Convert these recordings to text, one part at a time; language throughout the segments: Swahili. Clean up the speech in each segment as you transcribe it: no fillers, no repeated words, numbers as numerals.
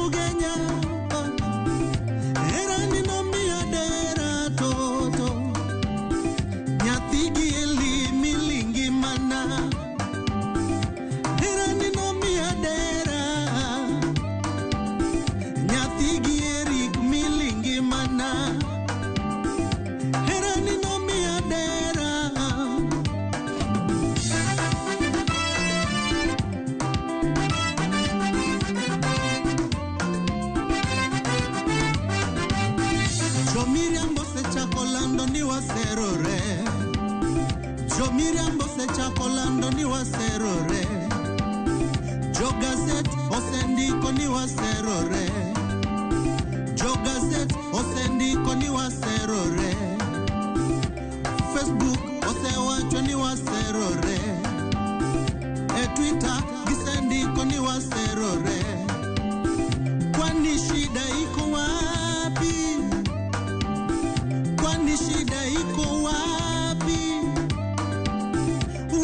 ugenya Erani no mia dera toto Nyatigi eli milingi mana Erani no mia dera Nyatigi erik milingi mana Erani no mia dera Miriam Bose Chacolando ni waserore Miriam Bose Chacolando ni waserore Gazette osendiko ni waserore Gazette osendiko ni waserore Facebook osewacho ni waserore Twitter gisendiko ni waserore Kwani shida iko wapi? Kwani shida iko wapi?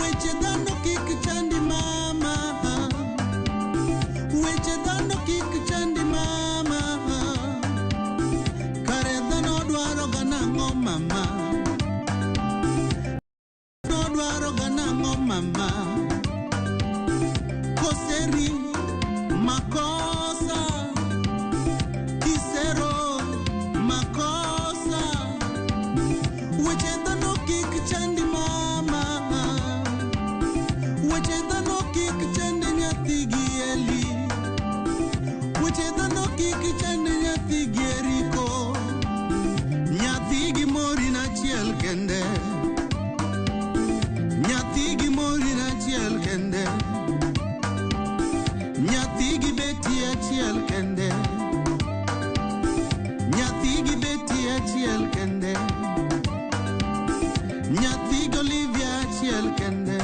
Weche dhano kik chandi mama Weche dhano kik chandi mama Kare dhano dwaro ganang'o mama Dhano dwaro ganang'o mama Koseri makosa Kisero makosa Weche dhano kik chandi mama Weche dhano kik chandi nyathigi eli Weche dhano kik chandi nyathigi eriko Nyathigi mori na chiel kende Nyathigi mori na chiel kende Nyathigi beti achiel kende Nyathigi beti achiel kende Nyathigo Olivia achiel kende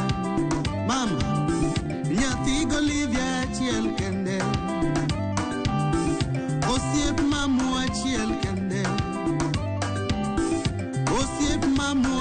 Mama Nyathigo Olivia achiel kende